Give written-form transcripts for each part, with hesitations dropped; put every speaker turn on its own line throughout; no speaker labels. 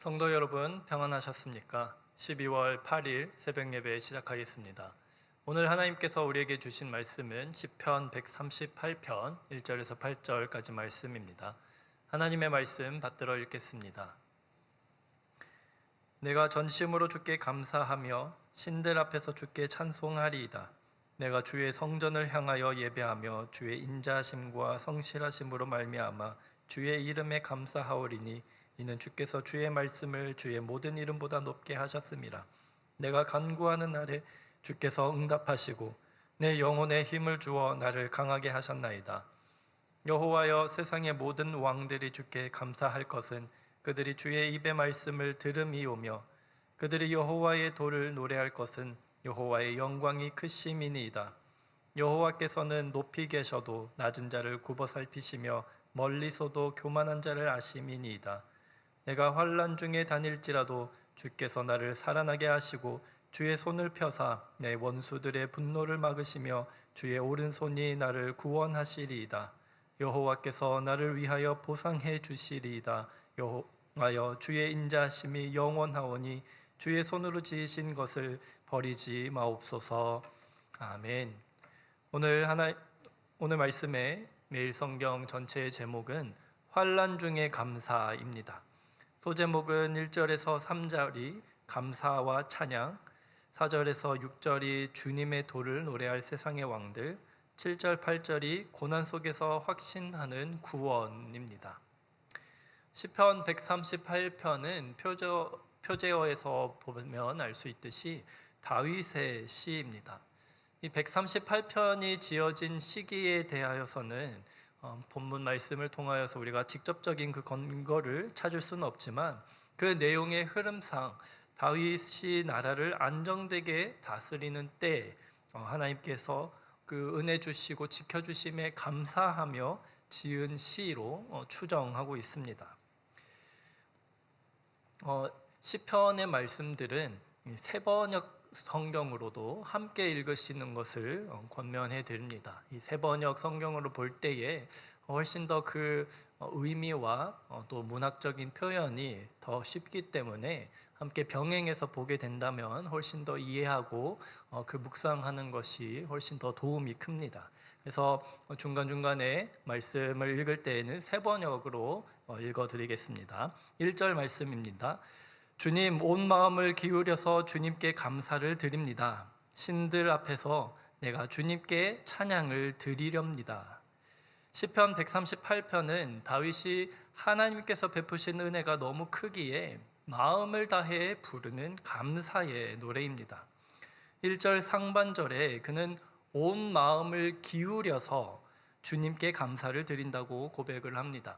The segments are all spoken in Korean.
성도 여러분 평안하셨습니까? 12월 8일 새벽 예배 시작하겠습니다. 오늘 하나님께서 우리에게 주신 말씀은 시편 138편 1절에서 8절까지 말씀입니다. 하나님의 말씀 받들어 읽겠습니다. 내가 전심으로 주께 감사하며 신들 앞에서 주께 찬송하리이다. 내가 주의 성전을 향하여 예배하며 주의 인자하심과 성실하심으로 말미암아 주의 이름에 감사하오리니 이는 주께서 주의 말씀을 주의 모든 이름보다 높게 하셨습니다. 내가 간구하는 날에 주께서 응답하시고 내 영혼에 힘을 주어 나를 강하게 하셨나이다. 여호와여, 세상의 모든 왕들이 주께 감사할 것은 그들이 주의 입의 말씀을 들음이오며 그들이 여호와의 도를 노래할 것은 여호와의 영광이 크심이니이다. 여호와께서는 높이 계셔도 낮은 자를 굽어 살피시며 멀리서도 교만한 자를 아심이니이다. 내가 환난 중에 다닐지라도 주께서 나를 살아나게 하시고 주의 손을 펴사 내 원수들의 분노를 막으시며 주의 오른손이 나를 구원하시리이다. 여호와께서 나를 위하여 보상해 주시리이다. 여호와여, 주의 인자하심이 영원하오니 주의 손으로 지으신 것을 버리지 마옵소서. 아멘. 오늘 말씀의 매일 성경 전체의 제목은 환난 중의 감사입니다. 소제목은 1절에서 3절이 감사와 찬양, 4절에서 6절이 주님의 도를 노래할 세상의 왕들, 7절, 8절이 고난 속에서 확신하는 구원입니다. 시편 138편은 표제어에서 보면 알 수 있듯이 다윗의 시입니다. 이 138편이 지어진 시기에 대하여서는 본문 말씀을 통하여서 우리가 직접적인 그 근거를 찾을 수는 없지만 그 내용의 흐름상 다윗이 나라를 안정되게 다스리는 때 하나님께서 그 은혜 주시고 지켜주심에 감사하며 지은 시로 추정하고 있습니다. 시편의 말씀들은 세 번역 성경으로도 함께 읽으시는 것을 권면해 드립니다. 이 세 번역 성경으로 볼 때에 훨씬 더 그 의미와 또 문학적인 표현이 더 쉽기 때문에 함께 병행해서 보게 된다면 훨씬 더 이해하고 그 묵상하는 것이 훨씬 더 도움이 큽니다. 그래서 중간중간에 말씀을 읽을 때에는 세 번역으로 읽어드리겠습니다. 1절 말씀입니다. 주님, 온 마음을 기울여서 주님께 감사를 드립니다. 신들 앞에서 내가 주님께 찬양을 드리렵니다. 시편 138편은 다윗이 하나님께서 베푸신 은혜가 너무 크기에 마음을 다해 부르는 감사의 노래입니다. 1절 상반절에 그는 온 마음을 기울여서 주님께 감사를 드린다고 고백을 합니다.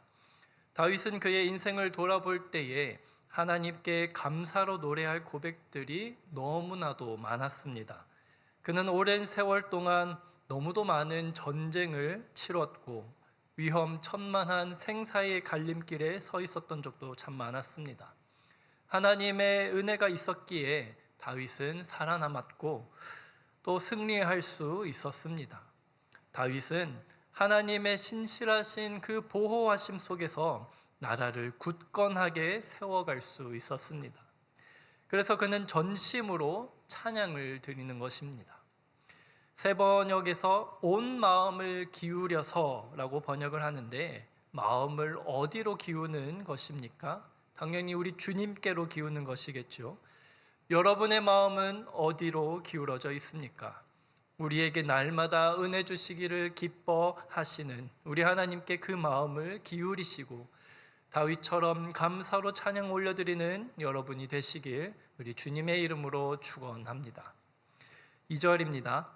다윗은 그의 인생을 돌아볼 때에 하나님께 감사로 노래할 고백들이 너무나도 많았습니다. 그는 오랜 세월 동안 너무도 많은 전쟁을 치렀고 위험천만한 생사의 갈림길에 서 있었던 적도 참 많았습니다. 하나님의 은혜가 있었기에 다윗은 살아남았고 또 승리할 수 있었습니다. 다윗은 하나님의 신실하신 그 보호하심 속에서 나라를 굳건하게 세워갈 수 있었습니다. 그래서 그는 전심으로 찬양을 드리는 것입니다. 세 번역에서 온 마음을 기울여서 라고 번역을 하는데 마음을 어디로 기우는 것입니까? 당연히 우리 주님께로 기우는 것이겠죠. 여러분의 마음은 어디로 기울어져 있습니까? 우리에게 날마다 은혜 주시기를 기뻐하시는 우리 하나님께 그 마음을 기울이시고 다윗처럼 감사로 찬양 올려드리는 여러분이 되시길 우리 주님의 이름으로 축원합니다. 2절입니다.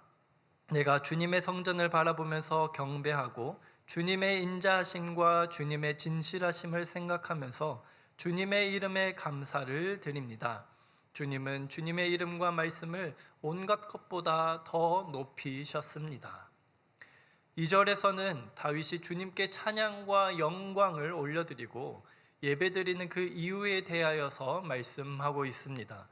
내가 주님의 성전을 바라보면서 경배하고 주님의 인자하심과 주님의 진실하심을 생각하면서 주님의 이름에 감사를 드립니다. 주님은 주님의 이름과 말씀을 온갖 것보다 더 높이셨습니다. 2절에서는 다윗이 주님께 찬양과 영광을 올려드리고 예배드리는 그 이유에 대하여서 말씀하고 있습니다.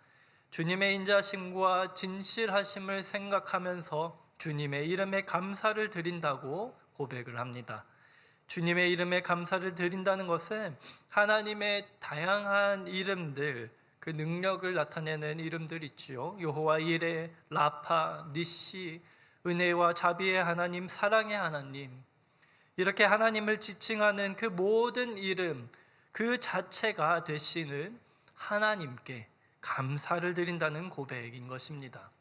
주님의 인자심과 진실하심을 생각하면서 주님의 이름에 감사를 드린다고 고백을 합니다. 주님의 이름에 감사를 드린다는 것은 하나님의 다양한 이름들, 그 능력을 나타내는 이름들 있지요. 여호와 이레, 라파, 니시, 은혜와 자비의 하나님, 사랑의 하나님, 이렇게 하나님을 지칭하는 그 모든 이름 그 자체가 되시는 하나님께 감사를 드린다는 고백인 것입니다.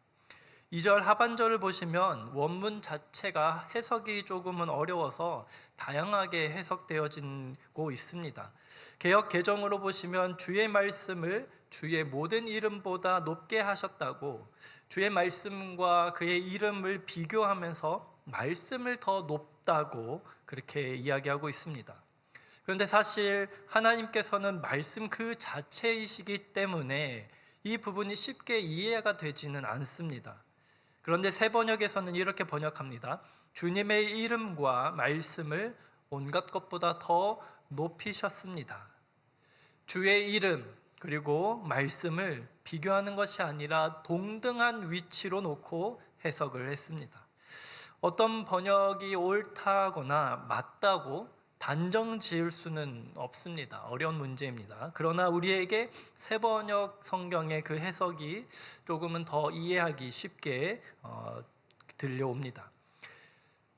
2절 하반절을 보시면 원문 자체가 해석이 조금은 어려워서 다양하게 해석되어지고 있습니다. 개역 개정으로 보시면 주의 말씀을 주의 모든 이름보다 높게 하셨다고, 주의 말씀과 그의 이름을 비교하면서 말씀을 더 높다고 그렇게 이야기하고 있습니다. 그런데 사실 하나님께서는 말씀 그 자체이시기 때문에 이 부분이 쉽게 이해가 되지는 않습니다. 그런데 새 번역에서는 이렇게 번역합니다. 주님의 이름과 말씀을 온갖 것보다 더 높이셨습니다. 주의 이름 그리고 말씀을 비교하는 것이 아니라 동등한 위치로 놓고 해석을 했습니다. 어떤 번역이 옳다거나 맞다고 단정 지을 수는 없습니다. 어려운 문제입니다. 그러나 우리에게 새 번역 성경의 그 해석이 조금은 더 이해하기 쉽게 들려옵니다.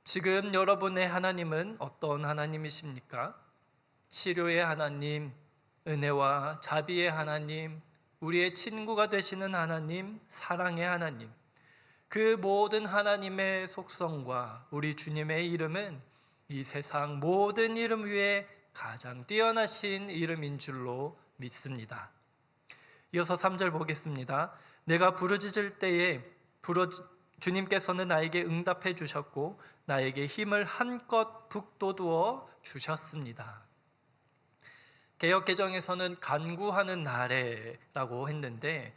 지금 여러분의 하나님은 어떤 하나님이십니까? 치료의 하나님, 은혜와 자비의 하나님, 우리의 친구가 되시는 하나님, 사랑의 하나님, 그 모든 하나님의 속성과 우리 주님의 이름은 이 세상 모든 이름 위에 가장 뛰어나신 이름인 줄로 믿습니다. 이어서 3절 보겠습니다. 내가 부르짖을 때에 주님께서는 나에게 응답해 주셨고 나에게 힘을 한껏 북돋우어 주셨습니다. 개역 개정에서는 간구하는 날에라고 했는데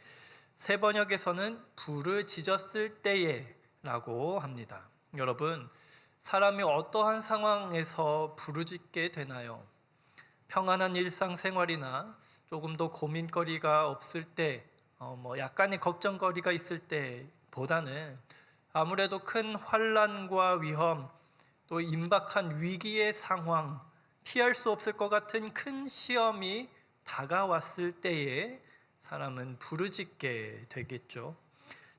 새 번역에서는 부르짖었을 때에라고 합니다. 여러분, 사람이 어떠한 상황에서 부르짖게 되나요? 평안한 일상생활이나 조금 더 고민거리가 없을 때, 약간의 걱정거리가 있을 때보다는 아무래도 큰 환난과 위험, 또 임박한 위기의 상황, 피할 수 없을 것 같은 큰 시험이 다가왔을 때에 사람은 부르짖게 되겠죠.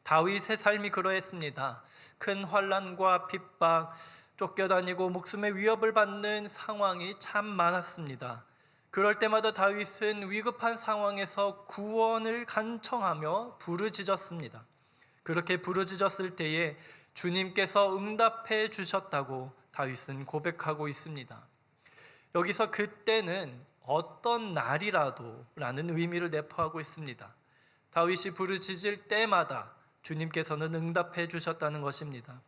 다윗의 삶이 그러했습니다. 큰 환난과 핍박, 쫓겨다니고 목숨의 위협을 받는 상황이 참 많았습니다. 그럴 때마다 다윗은 위급한 상황에서 구원을 간청하며 부르짖었습니다. 그렇게 부르짖었을 때에 주님께서 응답해 주셨다고 다윗은 고백하고 있습니다. 여기서 그때는 어떤 날이라도 라는 의미를 내포하고 있습니다. 다윗이 부르짖을 때마다 주님께서는 응답해 주셨다는 것입니다.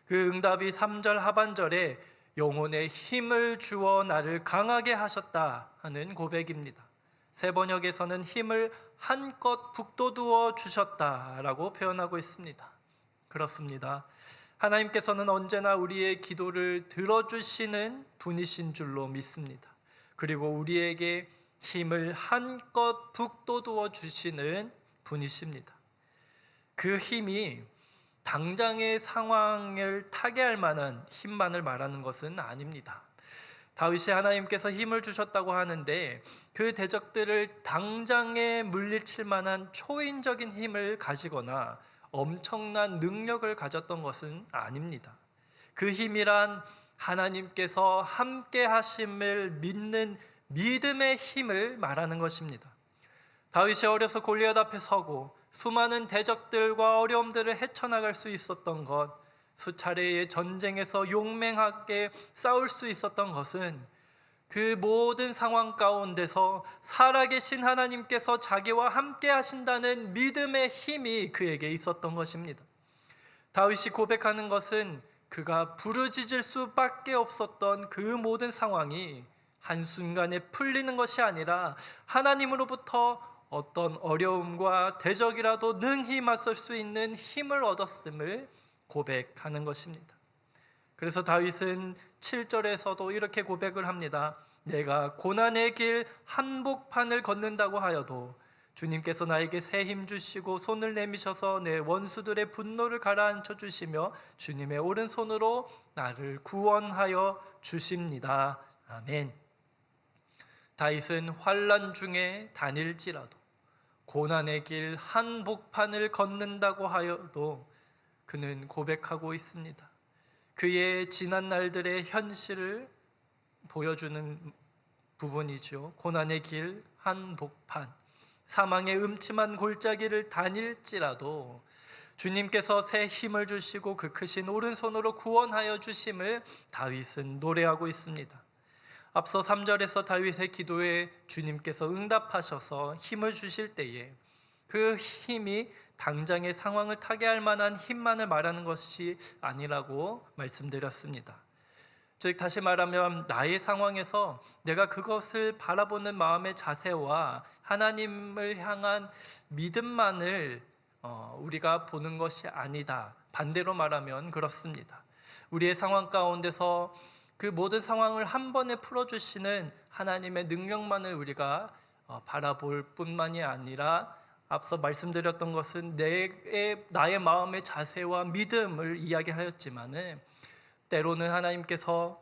그 응답이 3절 하반절에 영혼의 힘을 주어 나를 강하게 하셨다 하는 고백입니다. 새 번역에서는 힘을 한껏 북돋우어 주셨다라고 표현하고 있습니다. 그렇습니다. 하나님께서는 언제나 우리의 기도를 들어주시는 분이신 줄로 믿습니다. 그리고 우리에게 힘을 한껏 북돋우어 주시는 분이십니다. 그 힘이 당장의 상황을 타개할 만한 힘만을 말하는 것은 아닙니다. 다윗이 하나님께서 힘을 주셨다고 하는데 그 대적들을 당장에 물리칠 만한 초인적인 힘을 가지거나 엄청난 능력을 가졌던 것은 아닙니다. 그 힘이란 하나님께서 함께 하심을 믿는 믿음의 힘을 말하는 것입니다. 다윗이 어려서 골리앗 앞에 서고 수많은 대적들과 어려움들을 헤쳐나갈 수 있었던 것, 수차례의 전쟁에서 용맹하게 싸울 수 있었던 것은 그 모든 상황 가운데서 살아계신 하나님께서 자기와 함께 하신다는 믿음의 힘이 그에게 있었던 것입니다. 다윗이 고백하는 것은 그가 부르짖을 수밖에 없었던 그 모든 상황이 한순간에 풀리는 것이 아니라 하나님으로부터 어떤 어려움과 대적이라도 능히 맞설 수 있는 힘을 얻었음을 고백하는 것입니다. 그래서 다윗은 7절에서도 이렇게 고백을 합니다. 내가 고난의 길 한복판을 걷는다고 하여도 주님께서 나에게 새 힘 주시고 손을 내미셔서 내 원수들의 분노를 가라앉혀 주시며 주님의 오른손으로 나를 구원하여 주십니다. 아멘. 다윗은 환난 중에 다닐지라도 고난의 길 한복판을 걷는다고 하여도 그는 고백하고 있습니다. 그의 지난 날들의 현실을 보여주는 부분이죠. 고난의 길 한복판, 사망의 음침한 골짜기를 다닐지라도 주님께서 새 힘을 주시고 그 크신 오른손으로 구원하여 주심을 다윗은 노래하고 있습니다. 앞서 3절에서 다윗의 기도에 주님께서 응답하셔서 힘을 주실 때에 그 힘이 당장의 상황을 타개할 만한 힘만을 말하는 것이 아니라고 말씀드렸습니다. 즉 다시 말하면 나의 상황에서 내가 그것을 바라보는 마음의 자세와 하나님을 향한 믿음만을 우리가 보는 것이 아니다. 반대로 말하면 그렇습니다. 우리의 상황 가운데서 그 모든 상황을 한 번에 풀어주시는 하나님의 능력만을 우리가 바라볼 뿐만이 아니라 앞서 말씀드렸던 것은 나의 마음의 자세와 믿음을 이야기하였지만은 때로는 하나님께서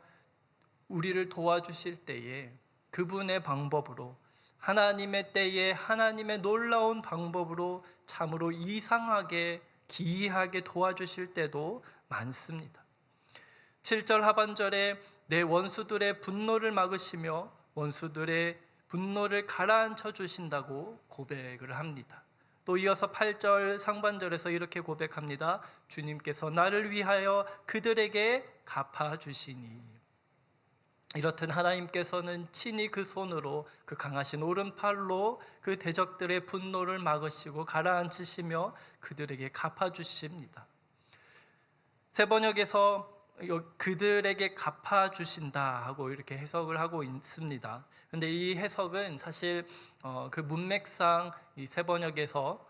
우리를 도와주실 때에 그분의 방법으로 하나님의 때에 하나님의 놀라운 방법으로 참으로 이상하게 기이하게 도와주실 때도 많습니다. 7절 하반절에 내 원수들의 분노를 막으시며 원수들의 분노를 가라앉혀 주신다고 고백을 합니다. 또 이어서 8절 상반절에서 이렇게 고백합니다. 주님께서 나를 위하여 그들에게 갚아주시니. 이렇듯 하나님께서는 친히 그 손으로 그 강하신 오른팔로 그 대적들의 분노를 막으시고 가라앉히시며 그들에게 갚아주십니다. 새 번역에서 그들에게 갚아주신다 하고 이렇게 해석을 하고 있습니다. 그런데 이 해석은 사실 그 문맥상 이 새 번역에서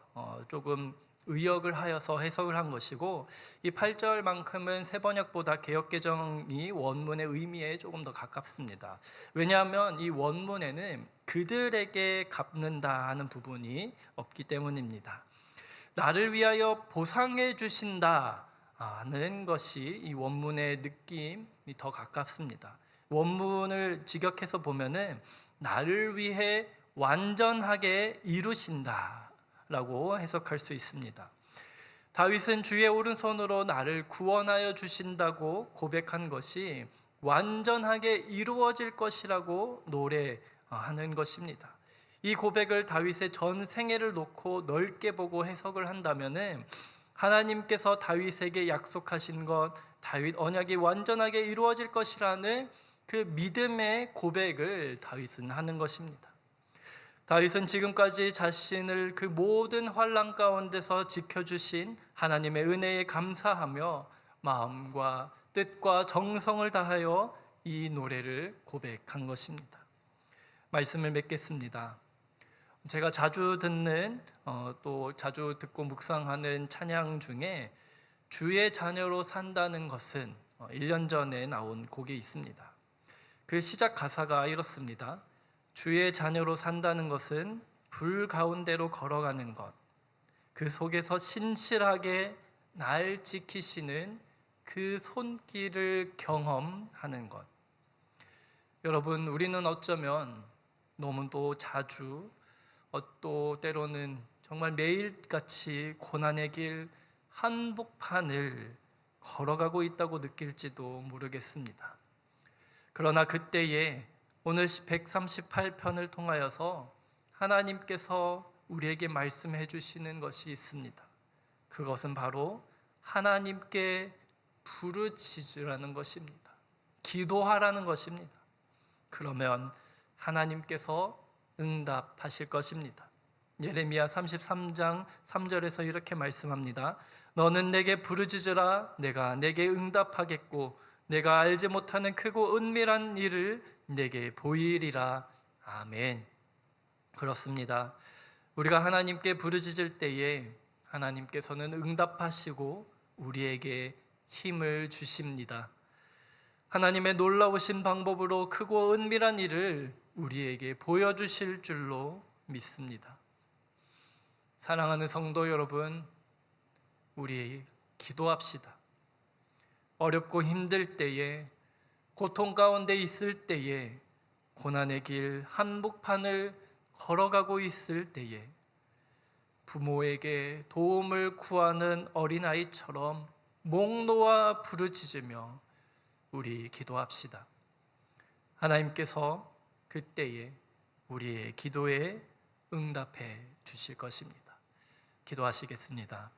조금 의역을 하여서 해석을 한 것이고, 이 8절만큼은 새 번역보다 개역개정이 원문의 의미에 조금 더 가깝습니다. 왜냐하면 이 원문에는 그들에게 갚는다 하는 부분이 없기 때문입니다. 나를 위하여 보상해 주신다 하는 것이 이 원문의 느낌이 더 가깝습니다. 원문을 직역해서 보면은 나를 위해 완전하게 이루신다 라고 해석할 수 있습니다. 다윗은 주의 오른손으로 나를 구원하여 주신다고 고백한 것이 완전하게 이루어질 것이라고 노래하는 것입니다. 이 고백을 다윗의 전 생애를 놓고 넓게 보고 해석을 한다면은 하나님께서 다윗에게 약속하신 것, 다윗 언약이 완전하게 이루어질 것이라는 그 믿음의 고백을 다윗은 하는 것입니다. 다윗은 지금까지 자신을 그 모든 환난 가운데서 지켜주신 하나님의 은혜에 감사하며 마음과 뜻과 정성을 다하여 이 노래를 고백한 것입니다. 말씀을 맺겠습니다. 제가 자주 듣는 또 자주 듣고 묵상하는 찬양 중에 주의 자녀로 산다는 것은 1년 전에 나온 곡이 있습니다. 그 시작 가사가 이렇습니다. 주의 자녀로 산다는 것은 불 가운데로 걸어가는 것, 그 속에서 신실하게 날 지키시는 그 손길을 경험하는 것. 여러분, 우리는 어쩌면 너무도 자주 또 때로는 정말 매일같이 고난의 길 한복판을 걸어가고 있다고 느낄지도 모르겠습니다. 그러나 그때에 오늘 138편을 통하여서 하나님께서 우리에게 말씀해 주시는 것이 있습니다. 그것은 바로 하나님께 부르짖으라는 것입니다. 기도하라는 것입니다. 그러면 하나님께서 응답하실 것입니다. 예레미야 33장 3절에서 이렇게 말씀합니다. 너는 내게 부르짖으라. 내가 내게 응답하겠고 내가 알지 못하는 크고 은밀한 일을 내게 보이리라. 아멘. 그렇습니다. 우리가 하나님께 부르짖을 때에 하나님께서는 응답하시고 우리에게 힘을 주십니다. 하나님의 놀라우신 방법으로 크고 은밀한 일을 우리에게 보여주실 줄로 믿습니다. 사랑하는 성도 여러분, 우리 기도합시다. 어렵고 힘들 때에, 고통 가운데 있을 때에, 고난의 길 한복판을 걸어가고 있을 때에 부모에게 도움을 구하는 어린아이처럼 목 놓아 부르짖으며 우리 기도합시다. 하나님께서 그때에 우리의 기도에 응답해 주실 것입니다. 기도하시겠습니다.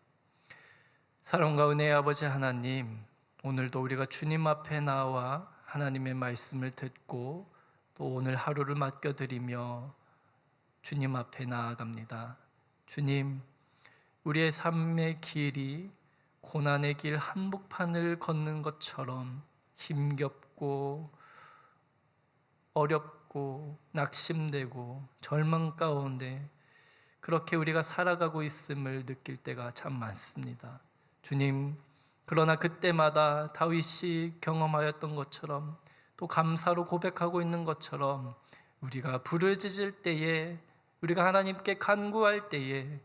사랑과 은혜의 아버지 하나님, 오늘도 우리가 주님 앞에 나와 하나님의 말씀을 듣고 또 오늘 하루를 맡겨드리며 주님 앞에 나아갑니다. 주님, 우리의 삶의 길이 고난의 길 한복판을 걷는 것처럼 힘겹고 어렵고 낙심되고 절망 가운데 그렇게 우리가 살아가고 있음을 느낄 때가 참 많습니다. 주님, 그러나 그때마다 다윗이 경험하였던 것처럼 또 감사로 고백하고 있는 것처럼 우리가 부르짖을 때에, 우리가 하나님께 간구할 때에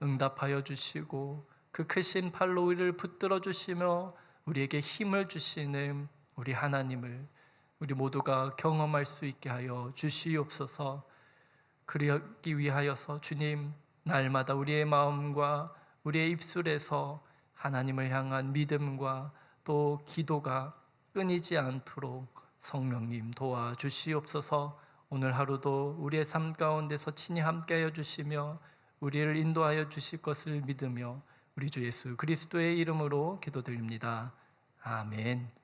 응답하여 주시고 그 크신 팔로 우리를 붙들어 주시며 우리에게 힘을 주시는 우리 하나님을 우리 모두가 경험할 수 있게 하여 주시옵소서. 그러기 위하여서 주님, 날마다 우리의 마음과 우리의 입술에서 하나님을 향한 믿음과 또 기도가 끊이지 않도록 성령님 도와주시옵소서. 오늘 하루도 우리의 삶 가운데서 친히 함께하여 주시며 우리를 인도하여 주실 것을 믿으며 우리 주 예수 그리스도의 이름으로 기도드립니다. 아멘.